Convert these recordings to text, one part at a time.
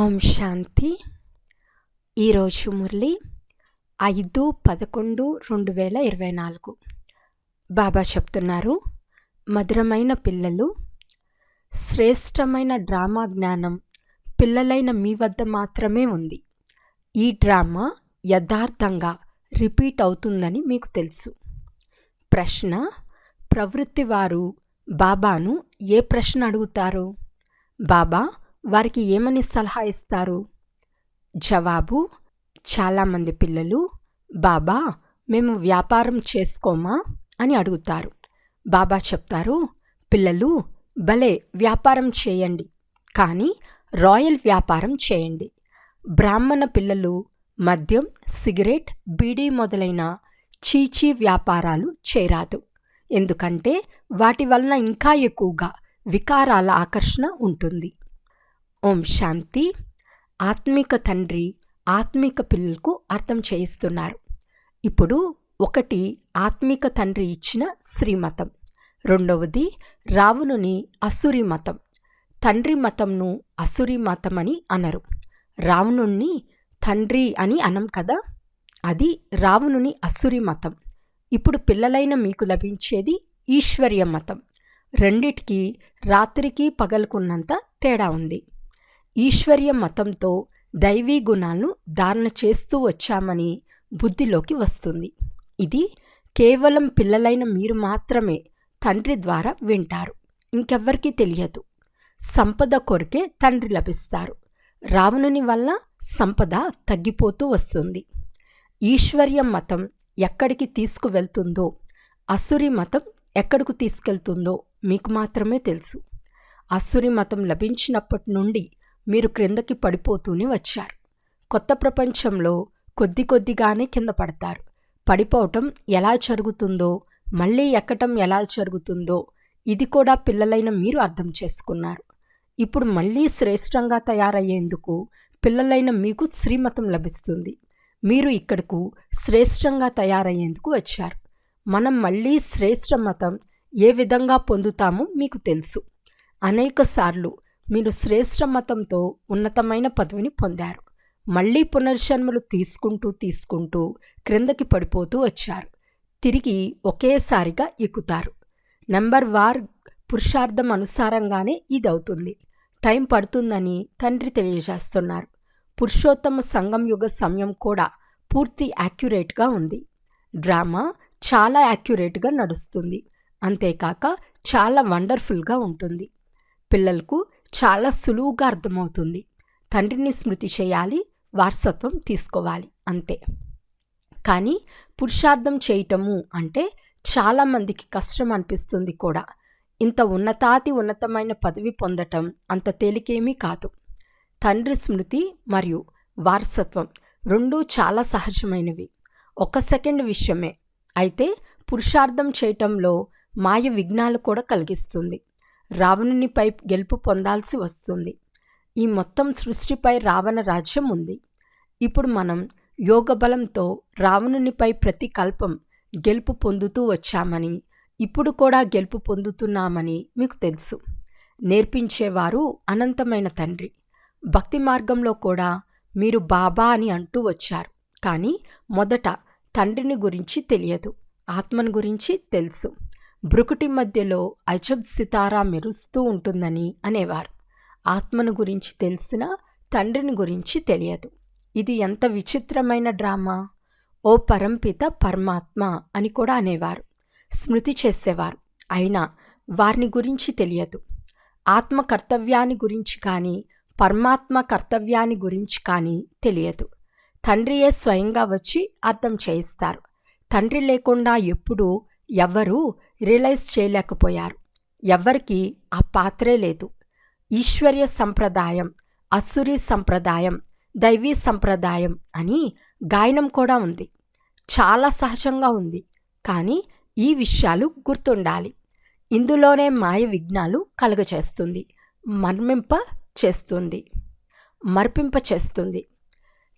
ఓం శాంతి. ఈరోజు మురళి 5/11/2024. బాబా చెప్తున్నారు, మధురమైన పిల్లలు, శ్రేష్టమైన డ్రామా జ్ఞానం పిల్లలైన మీ వద్ద మాత్రమే ఉంది. ఈ డ్రామా యథార్థంగా రిపీట్ అవుతుందని మీకు తెలుసు. ప్రశ్న: ప్రవృత్తి వారు బాబాను ఏ ప్రశ్న అడుగుతారు? బాబా వారికి ఏమని సలహా ఇస్తారు? జవాబు: చాలామంది పిల్లలు, బాబా మేము వ్యాపారం చేసుకోమా అని అడుగుతారు. బాబా చెప్తారు, పిల్లలు భలే వ్యాపారం చేయండి, కానీ రాయల్ వ్యాపారం చేయండి. బ్రాహ్మణ పిల్లలు మద్యం, సిగరెట్, బీడీ మొదలైన చీచీ వ్యాపారాలు చేయరాదు. ఎందుకంటే వాటి వలన ఇంకా ఎక్కువగా వికారాల ఆకర్షణ ఉంటుంది. ఓం శాంతి. ఆత్మిక తండ్రి ఆత్మిక పిల్లలకు అర్థం చేయిస్తున్నారు. ఇప్పుడు ఒకటి ఆత్మిక తండ్రి ఇచ్చిన శ్రీమతం, రెండవది రావణుని అసురి మతం. తండ్రి మతంను అసురి మతం అని అనరు, రావణుణ్ణి తండ్రి అని అనం కదా, అది రావణుని అసురి మతం. ఇప్పుడు పిల్లలైన మీకు లభించేది ఈశ్వర్య మతం. రెండిటికి రాత్రికి పగలుకున్నంత తేడా ఉంది. ఈశ్వర్య మతంతో దైవీ గుణాలను ధారణ చేస్తూ వచ్చామని బుద్ధిలోకి వస్తుంది. ఇది కేవలం పిల్లలైన మీరు మాత్రమే తండ్రి ద్వారా వింటారు, ఇంకెవ్వరికీ తెలియదు. సంపద కొరకే తండ్రి లభిస్తారు. రావణుని వల్ల సంపద తగ్గిపోతూ వస్తుంది. ఈశ్వర్య మతం ఎక్కడికి తీసుకువెళ్తుందో, అసురి మతం ఎక్కడికి తీసుకెళ్తుందో మీకు మాత్రమే తెలుసు. అసురి మతం లభించినప్పటి నుండి మీరు క్రిందకి పడిపోతూనే వచ్చారు. కొత్త ప్రపంచంలో కొద్ది కొద్దిగానే కింద పడతారు. పడిపోవటం ఎలా జరుగుతుందో, మళ్ళీ ఎక్కటం ఎలా జరుగుతుందో ఇది కూడా పిల్లలైన మీరు అర్థం చేసుకున్నారు. ఇప్పుడు మళ్ళీ శ్రేష్టంగా తయారయ్యేందుకు పిల్లలైన మీకు శ్రీమతం లభిస్తుంది. మీరు ఇక్కడకు శ్రేష్టంగా తయారయ్యేందుకు వచ్చారు. మనం మళ్ళీ శ్రేష్ట మతం ఏ విధంగా పొందుతామో మీకు తెలుసు. అనేక సార్లు మీరు శ్రేష్ట మతంతో ఉన్నతమైన పదవిని పొందారు. మళ్ళీ పునర్జన్మలు తీసుకుంటూ క్రిందకి పడిపోతూ వచ్చారు. తిరిగి ఒకేసారిగా ఎక్కుతారు. నెంబర్ వార్ పురుషార్థం అనుసారంగానే ఇది అవుతుంది. టైం పడుతుందని తండ్రి తెలియజేస్తున్నారు. పురుషోత్తమ సంగం యుగ సమయం కూడా పూర్తి యాక్యురేట్గా ఉంది. డ్రామా చాలా యాక్యురేట్గా నడుస్తుంది. అంతేకాక చాలా వండర్ఫుల్గా ఉంటుంది. పిల్లలకు చాలా సులువుగా అర్థమవుతుంది. తండ్రిని స్మృతి చేయాలి, వారసత్వం తీసుకోవాలి, అంతే. కానీ పురుషార్థం చేయటము అంటే చాలామందికి కష్టం అనిపిస్తుంది కూడా. ఇంత ఉన్నతమైన పదవి పొందటం అంత తేలికేమీ కాదు. తండ్రి స్మృతి మరియు వారసత్వం రెండూ చాలా సహజమైనవి, 1 సెకండ్ విషయమే. అయితే పురుషార్థం చేయటంలో మాయ విఘ్నాలు కూడా కలిగిస్తుంది. రావణునిపై గెలుపు పొందాల్సి వస్తుంది. ఈ మొత్తం సృష్టిపై రావణ రాజ్యం ఉంది. ఇప్పుడు మనం యోగ బలంతో రావణునిపై ప్రతి కల్పం గెలుపు పొందుతూ వచ్చామని, ఇప్పుడు కూడా గెలుపు పొందుతున్నామని మీకు తెలుసు. నేర్పించేవారు అనంతమైన తండ్రి. భక్తి మార్గంలో కూడా మీరు బాబా అని అంటూ వచ్చారు. కానీ మొదట తండ్రిని గురించి తెలియదు, ఆత్మను గురించి తెలుసు. బ్రుకుటి మధ్యలో అజబ్ సితారా మెరుస్తూ ఉంటుందని అనేవారు. ఆత్మను గురించి తెలిసిన తండ్రిని గురించి తెలియదు. ఇది ఎంత విచిత్రమైన డ్రామా! ఓ పరంపిత పరమాత్మ అని కూడా అనేవారు, స్మృతి చేసేవారు. అయినా వారిని గురించి తెలియదు. ఆత్మ కర్తవ్యాన్ని గురించి కానీ పరమాత్మ కర్తవ్యాన్ని గురించి కానీ తెలియదు. తండ్రియే స్వయంగా వచ్చి అర్థం చేయిస్తారు. తండ్రి లేకుండా ఎప్పుడూ ఎవ్వరూ రియలైజ్ చేయలేకపోయారు. ఎవ్వరికీ ఆ పాత్రే లేదు. ఈశ్వర్య సంప్రదాయం, అసురీ సంప్రదాయం, దైవీ సంప్రదాయం అని గాయనం కూడా ఉంది. చాలా సహజంగా ఉంది. కానీ ఈ విషయాలు గుర్తుండాలి. ఇందులోనే మాయ విఘ్నాలు కలుగచేస్తుంది, మర్పింప చేస్తుంది.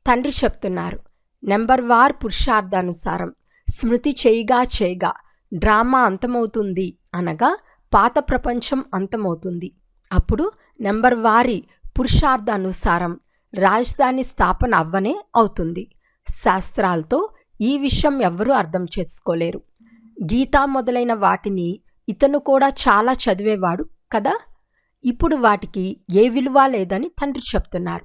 తండ్రి చెప్తున్నారు, నెంబర్ వార్ పురుషార్థానుసారం స్మృతి చేయగా డ్రామా అంతమవుతుంది, అనగా పాత ప్రపంచం అంతమవుతుంది. అప్పుడు నెంబర్ వారి పురుషార్థానుసారం రాజధాని స్థాపన అవ్వనే అవుతుంది. శాస్త్రాలతో ఈ విషయం ఎవ్వరూ అర్థం చేసుకోలేరు. గీత మొదలైన వాటిని ఇతను కూడా చాలా చదివేవాడు కదా. ఇప్పుడు వాటికి ఏ విలువ లేదని తండ్రి చెప్తున్నారు.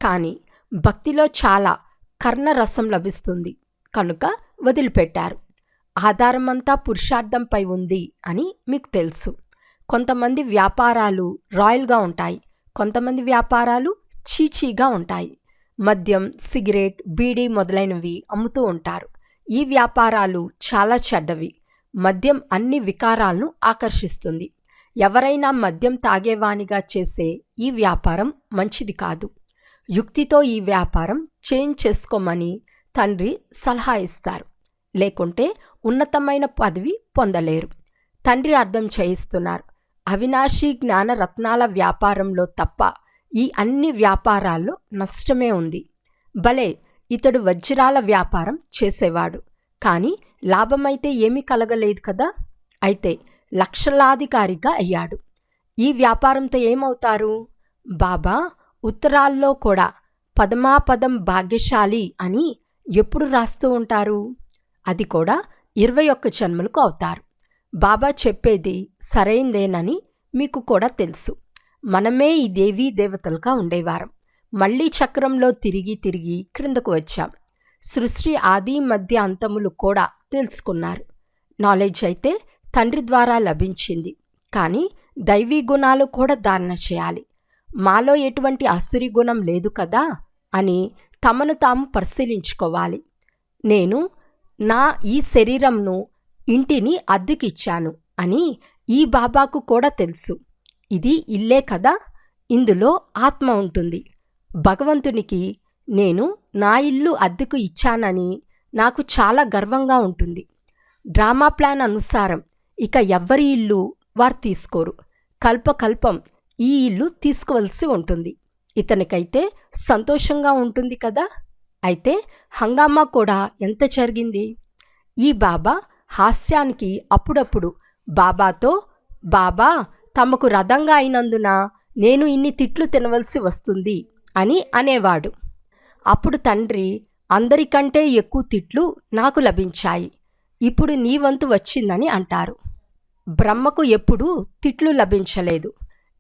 కానీ భక్తిలో చాలా కర్ణరసం లభిస్తుంది కనుక వదిలిపెట్టారు. ఆధారమంతా పురుషార్థంపై ఉంది అని మీకు తెలుసు. కొంతమంది వ్యాపారాలు రాయల్గా ఉంటాయి, కొంతమంది వ్యాపారాలు చీచీగా ఉంటాయి. మద్యం, సిగరెట్, బీడీ మొదలైనవి అమ్ముతూ ఉంటారు. ఈ వ్యాపారాలు చాలా చెడ్డవి. మద్యం అన్ని వికారాలను ఆకర్షిస్తుంది. ఎవరైనా మద్యం తాగేవానిగా చేసే ఈ వ్యాపారం మంచిది కాదు. యుక్తితో ఈ వ్యాపారం చేంజ్ చేసుకోమని తండ్రి సలహా ఇస్తారు. లేకుంటే ఉన్నతమైన పదవి పొందలేరు. తండ్రి అర్థం చేయిస్తున్నారు. అవినాశి జ్ఞాన రత్నాల వ్యాపారంలో తప్ప ఈ అన్ని వ్యాపారాల్లో నష్టమే ఉంది. భలే, ఇతడు వజ్రాల వ్యాపారం చేసేవాడు, కానీ లాభమైతే ఏమీ కలగలేదు కదా. అయితే లక్షలాధికారిగా అయ్యాడు. ఈ వ్యాపారంతో ఏమవుతారు? బాబా ఉత్తరాల్లో కూడా పదమాపదం భాగ్యశాలి అని ఎప్పుడు రాస్తూ ఉంటారు? అది కూడా 21 జన్మలకు అవుతారు. బాబా చెప్పేది సరైందేనని మీకు కూడా తెలుసు. మనమే ఈ దేవీ దేవతలుగా ఉండేవారం. మళ్ళీ చక్రంలో తిరిగి తిరిగి క్రిందకు వచ్చాం. సృష్టి ఆది మధ్య అంతములు కూడా తెలుసుకున్నారు. నాలెడ్జ్ అయితే తండ్రి ద్వారా లభించింది, కానీ దైవీ గుణాలు కూడా ధారణ చేయాలి. మాలో ఎటువంటి అసురి గుణం లేదు కదా అని తమను తాము పరిశీలించుకోవాలి. నేను నా ఈ శరీరంను, ఇంటిని అద్దెకిచ్చాను అని ఈ బాబాకు కూడా తెలుసు. ఇది ఇల్లే కదా, ఇందులో ఆత్మ ఉంటుంది. భగవంతునికి నేను నా ఇల్లు అద్దెకు ఇచ్చానని నాకు చాలా గర్వంగా ఉంటుంది. డ్రామా ప్లాన్ అనుసారం ఇక ఎవ్వరి ఇల్లు వారు తీసుకోరు. కల్పకల్పం ఈ ఇల్లు తీసుకోవలసి ఉంటుంది. ఇతనికైతే సంతోషంగా ఉంటుంది కదా. అయితే హంగామా కూడా ఎంత జరిగింది. ఈ బాబా హాస్యానికి అప్పుడప్పుడు బాబాతో, బాబా తమకు రథంగా అయినందున నేను ఇన్ని తిట్లు తినవలసి వస్తుంది అని అనేవాడు. అప్పుడు తండ్రి, అందరికంటే ఎక్కువ తిట్లు నాకు లభించాయి, ఇప్పుడు నీ వంతు వచ్చిందని అంటారు. బ్రహ్మకు ఎప్పుడూ తిట్లు లభించలేదు,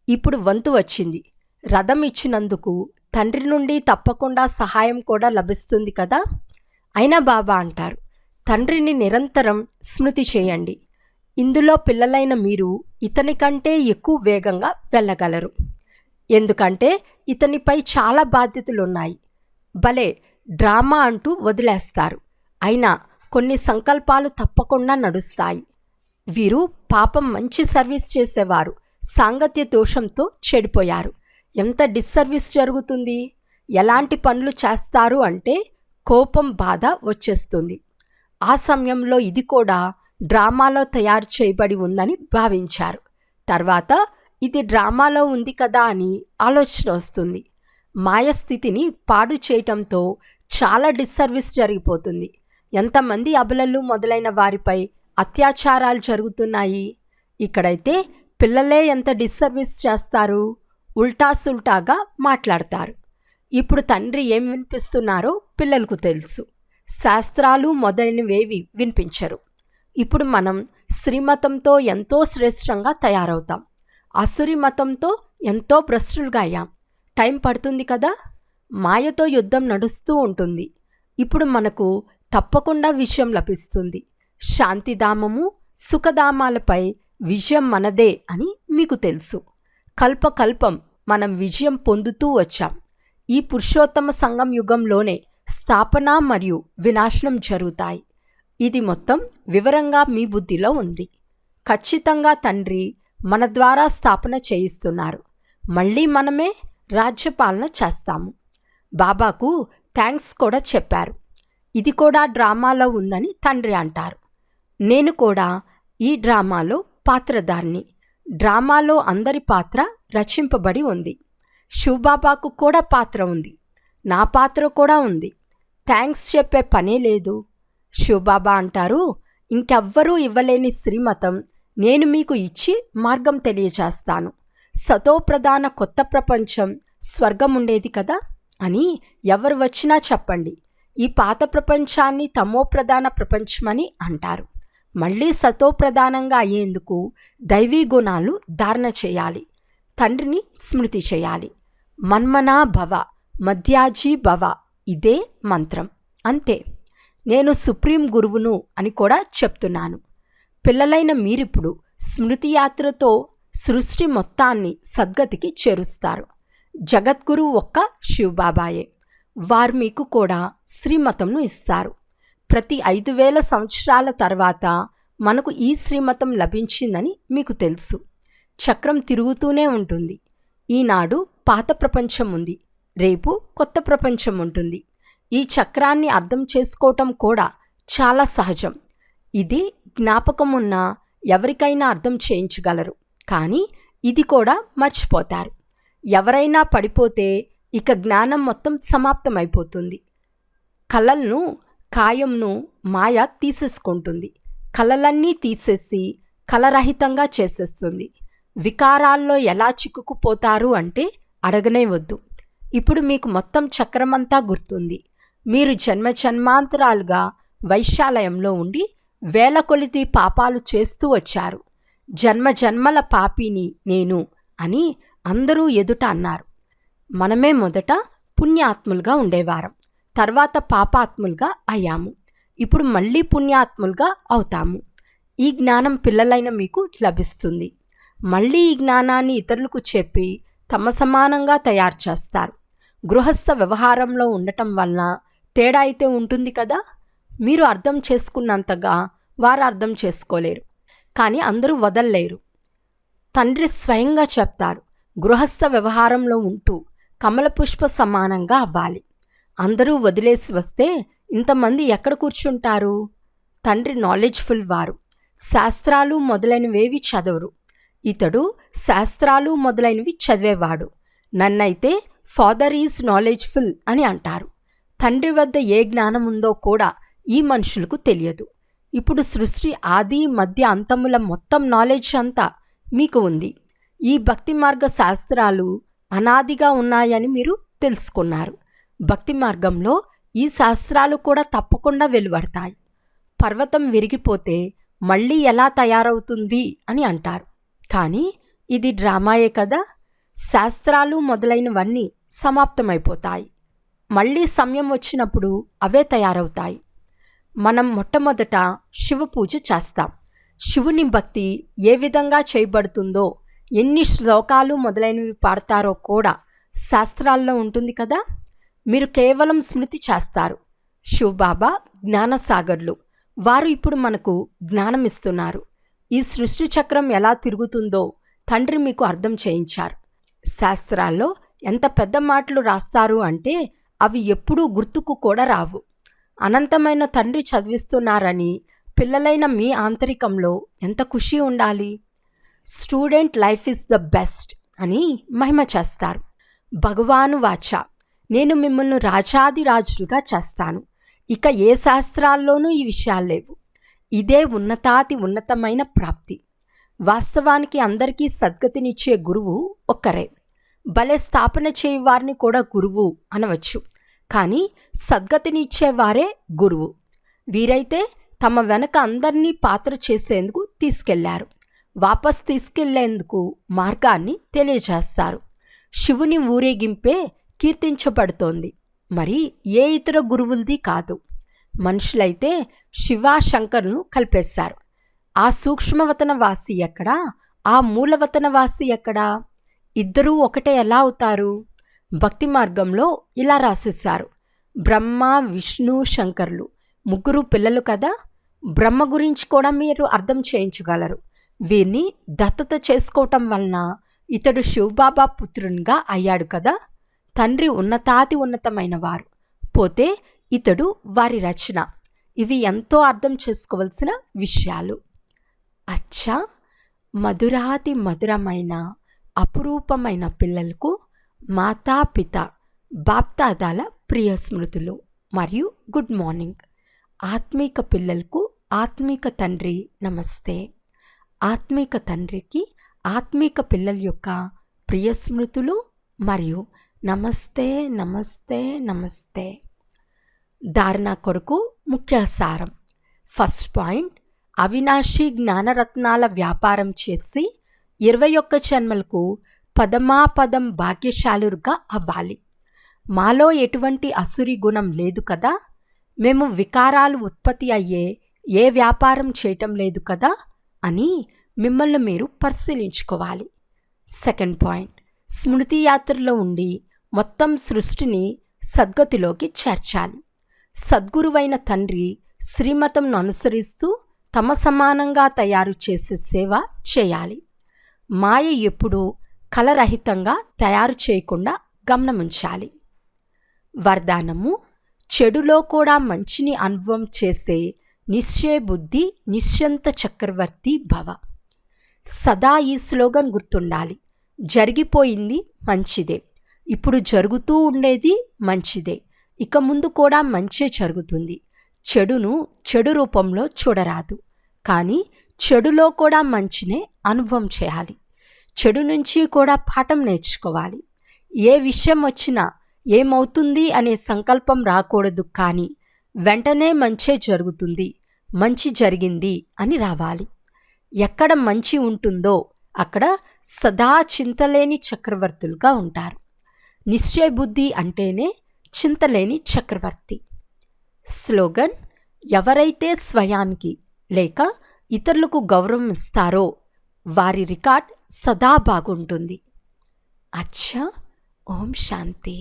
ఇప్పుడు వంతు వచ్చింది. రథం ఇచ్చినందుకు తండ్రి నుండి తప్పకుండా సహాయం కూడా లభిస్తుంది కదా. అయినా బాబా అంటారు, తండ్రిని నిరంతరం స్మృతి చేయండి. ఇందులో పిల్లలైన మీరు ఇతని కంటే ఎక్కువ వేగంగా వెళ్ళగలరు. ఎందుకంటే ఇతనిపై చాలా బాధ్యతలున్నాయి. భలే, డ్రామా అంటూ వదిలేస్తారు. అయినా కొన్ని సంకల్పాలు తప్పకుండా నడుస్తాయి. వీరు పాపం మంచి సర్వీస్ చేసేవారు సాంగత్య దోషంతో చెడిపోయారు. ఎంత డిస్సర్వీస్ జరుగుతుంది. ఎలాంటి పనులు చేస్తారు అంటే కోపం, బాధ వచ్చేస్తుంది. ఆ సమయంలో ఇది కూడా డ్రామాలో తయారు చేయబడి ఉందని భావించారు. తర్వాత ఇది డ్రామాలో ఉంది కదా అని ఆలోచన వస్తుంది. మాయస్థితిని పాడు చేయటంతో చాలా డిస్సర్వీస్ జరిగిపోతుంది. ఎంతమంది అబలలు మొదలైన వారిపై అత్యాచారాలు జరుగుతున్నాయి. ఇక్కడైతే పిల్లలే ఎంత డిస్సర్వీస్ చేస్తారు, ఉల్టాసుల్టాగా మాట్లాడతారు. ఇప్పుడు తండ్రి ఏం వినిపిస్తున్నారో పిల్లలకు తెలుసు. శాస్త్రాలు మొదలైనవేవి వినిపించరు. ఇప్పుడు మనం శ్రీమతంతో ఎంతో శ్రేష్టంగా తయారవుతాం. అసురి మతంతో ఎంతో భ్రష్టులుగా అయ్యాం. టైం పడుతుంది కదా. మాయతో యుద్ధం నడుస్తూ ఉంటుంది. ఇప్పుడు మనకు తప్పకుండా విజయం లభిస్తుంది. శాంతిధామము, సుఖధామాలపై విజయం మనదే అని మీకు తెలుసు. కల్పకల్పం మనం విజయం పొందుతూ వచ్చాం. ఈ పురుషోత్తమ సంగం యుగంలోనే స్థాపన మరియు వినాశనం జరుగుతాయి. ఇది మొత్తం వివరంగా మీ బుద్ధిలో ఉంది. ఖచ్చితంగా తండ్రి మన ద్వారా స్థాపన చేయిస్తున్నారు. మళ్ళీ మనమే రాజ్యపాలన చేస్తాము. బాబాకు థ్యాంక్స్ కూడా చెప్పారు. ఇది కూడా డ్రామాలో ఉందని తండ్రి అంటారు. నేను కూడా ఈ డ్రామాలో పాత్రధారిని. డ్రామాలో అందరి పాత్ర రచింపబడి ఉంది. శివబాబాకు కూడా పాత్ర ఉంది, నా పాత్ర కూడా ఉంది. థ్యాంక్స్ చెప్పే పనే లేదు. శివబాబా అంటారు, ఇంకెవ్వరూ ఇవ్వలేని శ్రీమతం నేను మీకు ఇచ్చి మార్గం తెలియచేస్తాను. సతోప్రధాన కొత్త ప్రపంచం, స్వర్గం ఉండేది కదా, అని ఎవరు వచ్చినా చెప్పండి. ఈ పాత ప్రపంచాన్ని తమో ప్రధాన ప్రపంచమని అంటారు. మళ్ళీ సతోప్రధానంగా అయ్యేందుకు దైవీ గుణాలు ధారణ చేయాలి. తండ్రిని స్మృతి చేయాలి. మన్మనా భవ మధ్యాజీ భవ, ఇదే మంత్రం. అంతే. నేను సుప్రీం గురువును అని కూడా చెప్తున్నాను. పిల్లలైన మీరిప్పుడు స్మృతి యాత్రతో సృష్టి మొత్తాన్ని సద్గతికి చేరుస్తారు. జగద్గురు ఒక్క శివబాబాయే. వారు మీకు కూడా శ్రీమతంను ఇస్తారు. ప్రతి 5000 సంవత్సరాల తర్వాత మనకు ఈ శ్రీమతం లభించిందని మీకు తెలుసు. చక్రం తిరుగుతూనే ఉంటుంది. ఈనాడు పాత ప్రపంచం ఉంది, రేపు కొత్త ప్రపంచం ఉంటుంది. ఈ చక్రాన్ని అర్థం చేసుకోవటం కూడా చాలా సహజం. ఇది జ్ఞాపకం ఉన్న ఎవరికైనా అర్థం చేయించగలరు, కానీ ఇది కూడా మర్చిపోతారు. ఎవరైనా పడిపోతే ఇక జ్ఞానం మొత్తం సమాప్తమైపోతుంది. కళలను కాయంను మాయ తీసేసుకుంటుంది. కళలన్నీ తీసేసి కళరహితంగా చేసేస్తుంది. వికారాల్లో ఎలా చిక్కుకుపోతారు అంటే అడగనే వద్దు. ఇప్పుడు మీకు మొత్తం చక్రమంతా గుర్తుంది. మీరు జన్మాంతరాలుగా వైశాలయంలో ఉండి వేల కొలిది పాపాలు చేస్తూ వచ్చారు. జన్మల పాపిని నేను అని అందరూ ఎదుట అన్నారు. మనమే మొదట పుణ్యాత్ములుగా ఉండేవారం, తర్వాత పాపాత్ములుగా అయ్యాము. ఇప్పుడు మళ్ళీ పుణ్యాత్ములుగా అవుతాము. ఈ జ్ఞానం పిల్లలైన మీకు లభిస్తుంది. మళ్ళీ ఈ జ్ఞానాన్ని ఇతరులకు చెప్పి తమ సమానంగా తయారు చేస్తారు. గృహస్థ వ్యవహారంలో ఉండటం వలన తేడా అయితే ఉంటుంది కదా. మీరు అర్థం చేసుకున్నంతగా వారు అర్థం చేసుకోలేరు, కానీ అందరూ వదల్లేరు. తండ్రి స్వయంగా చెప్తారు, గృహస్థ వ్యవహారంలో ఉంటూ కమల పుష్ప సమానంగా అవ్వాలి. అందరూ వదిలేసి వస్తే ఇంతమంది ఎక్కడ కూర్చుంటారు? తండ్రి నాలెడ్జ్ఫుల్ వారు. శాస్త్రాలు మొదలైనవేవి చదవరు. ఇతడు శాస్త్రాలు మొదలైనవి చదివేవాడు. నన్నైతే ఫాదర్ ఈజ్ నాలెడ్జ్ఫుల్ అని అంటారు. తండ్రి వద్ద ఏ జ్ఞానం ఉందో కూడా ఈ మనుషులకు తెలియదు. ఇప్పుడు సృష్టి ఆది మధ్య అంతముల మొత్తం నాలెడ్జ్ అంతా మీకు ఉంది. ఈ భక్తి మార్గ శాస్త్రాలు అనాదిగా ఉన్నాయని మీరు తెలుసుకున్నారు. భక్తి మార్గంలో ఈ శాస్త్రాలు కూడా తప్పకుండా వెలువడతాయి. పర్వతం విరిగిపోతే మళ్ళీ ఎలా తయారవుతుంది అని అంటారు, కానీ ఇది డ్రామాయే కదా. శాస్త్రాలు మొదలైనవన్నీ సమాప్తమైపోతాయి. మళ్ళీ సమయం వచ్చినప్పుడు అవే తయారవుతాయి. మనం మొట్టమొదట శివ పూజ చేస్తాం. శివుని భక్తి ఏ విధంగా చేయబడుతుందో, ఎన్ని శ్లోకాలు మొదలైనవి పాడతారో కూడా శాస్త్రాల్లో ఉంటుంది కదా. మీరు కేవలం స్మృతి చేస్తారు. శివబాబా జ్ఞానసాగర్లు. వారు ఇప్పుడు మనకు జ్ఞానం ఇస్తున్నారు. ఈ సృష్టి చక్రం ఎలా తిరుగుతుందో తండ్రి మీకు అర్థం చేయించారు. శాస్త్రాల్లో ఎంత పెద్ద మాటలు రాస్తారు అంటే అవి ఎప్పుడూ గుర్తుకు కూడా రావు. అనంతమైన తండ్రి చదివిస్తున్నారని పిల్లలైన మీ ఆంతరికంలో ఎంత ఖుషి ఉండాలి. Student life is the best అని మహిమ చేస్తారు. భగవాను వాచ, నేను మిమ్మల్ని రాజాదిరాజులుగా చేస్తాను. ఇక ఏ శాస్త్రాల్లోనూ ఈ విషయాలు లేవు. ఇదే ఉన్నతమైన ప్రాప్తి. వాస్తవానికి అందరికీ సద్గతినిచ్చే గురువు ఒక్కరే. భలే స్థాపన చేయవారిని కూడా గురువు అనవచ్చు, కానీ సద్గతినిచ్చేవారే గురువు. వీరైతే తమ వెనక అందరినీ పాత్ర చేసేందుకు తీసుకెళ్లారు. వాపస్ తీసుకెళ్లేందుకు మార్గాన్ని తెలియజేస్తారు. శివుని ఊరేగింపే కీర్తించబడుతోంది, మరి ఏ ఇతర గురువులది కాదు. మనుషులైతే శివాశంకరును కలిపేశారు. ఆ సూక్ష్మవతన వాసి ఎక్కడా, ఆ మూలవతన వాసి ఎక్కడా? ఇద్దరూ ఒకటే ఎలా అవుతారు? భక్తి మార్గంలో ఇలా రాసేశారు, బ్రహ్మ విష్ణు శంకరులు ముగ్గురు పిల్లలు కదా. బ్రహ్మ గురించి కూడా మీరు అర్థం చేయించగలరు. వీరిని దత్తత చేసుకోవటం వలన ఇతడు శివబాబా పుత్రునిగా అయ్యాడు కదా. తండ్రి ఉన్నతమైన వారు, పోతే ఇతడు వారి రచన. ఇవి ఎంతో అర్థం చేసుకోవలసిన విషయాలు. అచ్చా, మధురాతి మధురమైన అపురూపమైన పిల్లలకు మాతాపిత బాప్దాదాల ప్రియ స్మృతులు మరియు గుడ్ మార్నింగ్. ఆత్మీక పిల్లలకు ఆత్మీక తండ్రి నమస్తే. ఆత్మీక తండ్రికి ఆత్మీక పిల్లల యొక్క ప్రియ స్మృతులు మరియు నమస్తే నమస్తే నమస్తే. ధారణ కొరకు ముఖ్య సారం. ఫస్ట్ పాయింట్, అవినాశి జ్ఞానరత్నాల వ్యాపారం చేసి 21 జన్మలకు పదమాపదం భాగ్యశాలురుగా అవ్వాలి. మాలో ఎటువంటి అసురి గుణం లేదు కదా, మేము వికారాలు ఉత్పత్తి అయ్యే ఏ వ్యాపారం చేయటం లేదు కదా అని మిమ్మల్ని మీరు పరిశీలించుకోవాలి. సెకండ్ పాయింట్, స్మృతి యాత్రలో ఉండి మొత్తం సృష్టిని సద్గతిలోకి చేర్చాలి. సద్గురువైన తండ్రి శ్రీమతంను అనుసరిస్తూ తమ సమానంగా తయారు చేసే సేవ చేయాలి. మాయ ఎప్పుడూ కలరహితంగా తయారు చేయకుండా గమనముంచాలి. వరదానము, చెడులో కూడా మంచిని అనుభవం చేసే నిశ్చయ బుద్ధి నిశ్చంత చక్రవర్తి భవ. సదా ఈ స్లోగన్ గుర్తుండాలి. జరిగిపోయింది మంచిదే, ఇప్పుడు జరుగుతూ ఉండేది మంచిదే, ఇక ముందు కూడా మంచే జరుగుతుంది. చెడును చెడు రూపంలో చూడరాదు, కానీ చెడులో కూడా మంచినే అనుభవం చేయాలి. చెడు నుంచి కూడా పాఠం నేర్చుకోవాలి. ఏ విషయం వచ్చినా ఏమవుతుంది అనే సంకల్పం రాకూడదు, కానీ వెంటనే మంచే జరుగుతుంది, మంచి జరిగింది అని రావాలి. ఎక్కడ మంచి ఉంటుందో అక్కడ సదా చింతలేని చక్రవర్తులుగా ఉంటారు. నిశ్చయ బుద్ధి అంటేనే చింతలేని చక్రవర్తి. స్లోగన్, ఎవరైతే స్వయానికి లేక ఇతరులకు గౌరవం ఇస్తారో వారి రికార్డ్ సదా బాగుంటుంది. అచ్చా, ఓం శాంతి.